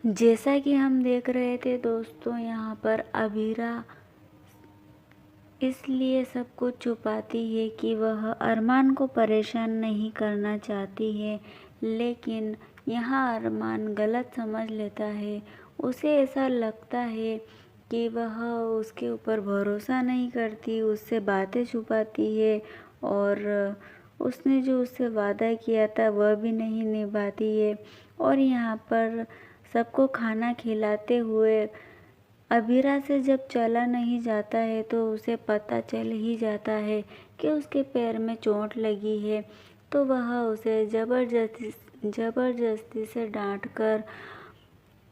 जैसा कि हम देख रहे थे दोस्तों, यहाँ पर अबीरा इसलिए सब कुछ छुपाती है कि वह अरमान को परेशान नहीं करना चाहती है, लेकिन यहाँ अरमान गलत समझ लेता है। उसे ऐसा लगता है कि वह उसके ऊपर भरोसा नहीं करती, उससे बातें छुपाती है और उसने जो उससे वादा किया था वह भी नहीं निभाती है। और यहाँ पर सबको खाना खिलाते हुए अबीरा से जब चला नहीं जाता है तो उसे पता चल ही जाता है कि उसके पैर में चोट लगी है। तो वह उसे ज़बरदस्ती से डांटकर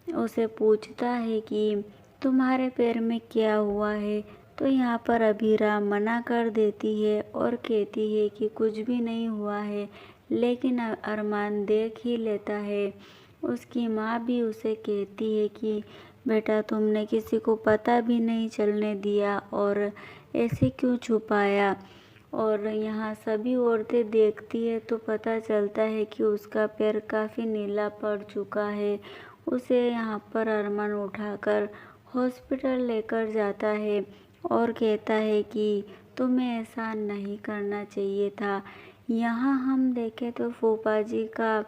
उसे पूछता है कि तुम्हारे पैर में क्या हुआ है। तो यहाँ पर अबीरा मना कर देती है और कहती है कि कुछ भी नहीं हुआ है, लेकिन अरमान देख ही लेता है। उसकी माँ भी उसे कहती है कि बेटा, तुमने किसी को पता भी नहीं चलने दिया और ऐसे क्यों छुपाया। और यहाँ सभी औरतें देखती है तो पता चलता है कि उसका पैर काफ़ी नीला पड़ चुका है। उसे यहाँ पर अरमान उठाकर हॉस्पिटल लेकर जाता है और कहता है कि तुम्हें ऐसा नहीं करना चाहिए था। यहाँ हम देखें तो फूफा जी का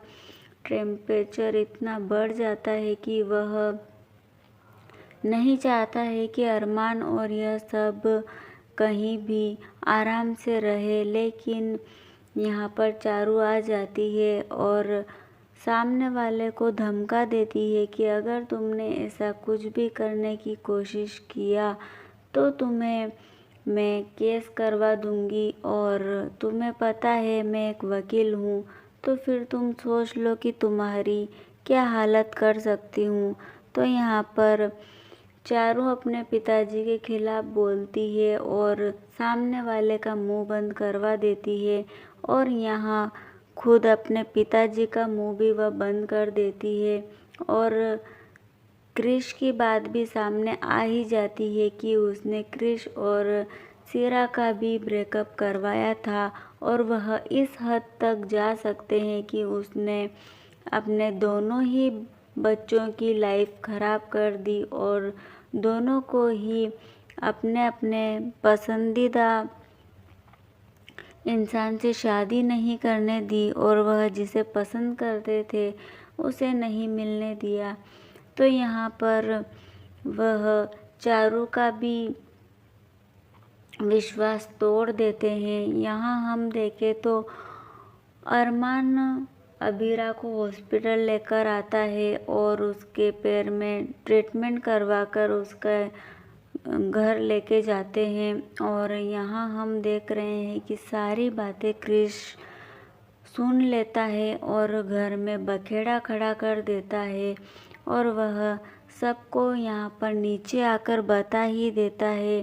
टेम्परेचर इतना बढ़ जाता है कि वह नहीं चाहता है कि अरमान और यह सब कहीं भी आराम से रहे, लेकिन यहाँ पर चारू आ जाती है और सामने वाले को धमका देती है कि अगर तुमने ऐसा कुछ भी करने की कोशिश किया तो तुम्हें मैं केस करवा दूंगी, और तुम्हें पता है मैं एक वकील हूँ, तो फिर तुम सोच लो कि तुम्हारी क्या हालत कर सकती हूँ। तो यहाँ पर चारू अपने पिताजी के खिलाफ बोलती है और सामने वाले का मुंह बंद करवा देती है, और यहाँ खुद अपने पिताजी का मुंह भी वह बंद कर देती है। और क्रिश की बात भी सामने आ ही जाती है कि उसने क्रिश और सिरा का भी ब्रेकअप करवाया था, और वह इस हद तक जा सकते हैं कि उसने अपने दोनों ही बच्चों की लाइफ खराब कर दी और दोनों को ही अपने अपने पसंदीदा इंसान से शादी नहीं करने दी, और वह जिसे पसंद करते थे उसे नहीं मिलने दिया। तो यहाँ पर वह चारू का भी विश्वास तोड़ देते हैं। यहाँ हम देखें तो अरमान अबीरा को हॉस्पिटल लेकर आता है और उसके पैर में ट्रीटमेंट करवाकर उसका घर लेके जाते हैं। और यहाँ हम देख रहे हैं कि सारी बातें क्रिश सुन लेता है और घर में बखेड़ा खड़ा कर देता है, और वह सबको यहाँ पर नीचे आकर बता ही देता है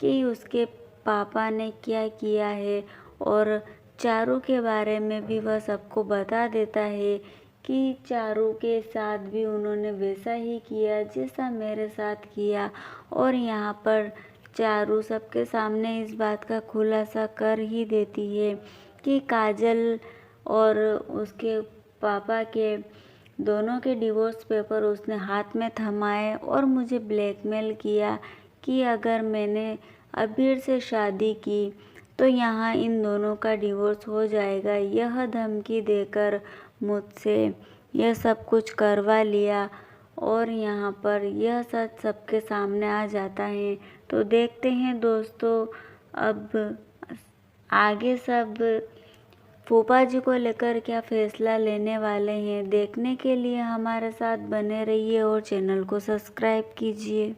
कि उसके पापा ने क्या किया है। और चारू के बारे में भी वह सबको बता देता है कि चारू के साथ भी उन्होंने वैसा ही किया जैसा मेरे साथ किया। और यहाँ पर चारू सबके सामने इस बात का खुलासा कर ही देती है कि काजल और उसके पापा के दोनों के डिवोर्स पेपर उसने हाथ में थमाए और मुझे ब्लैकमेल किया कि अगर मैंने अबीर से शादी की तो यहाँ इन दोनों का डिवोर्स हो जाएगा। यह धमकी देकर मुझसे यह सब कुछ करवा लिया, और यहाँ पर यह सच सबके सामने आ जाता है। तो देखते हैं दोस्तों अब आगे सब फूफा जी को लेकर क्या फैसला लेने वाले हैं। देखने के लिए हमारे साथ बने रहिए और चैनल को सब्सक्राइब कीजिए।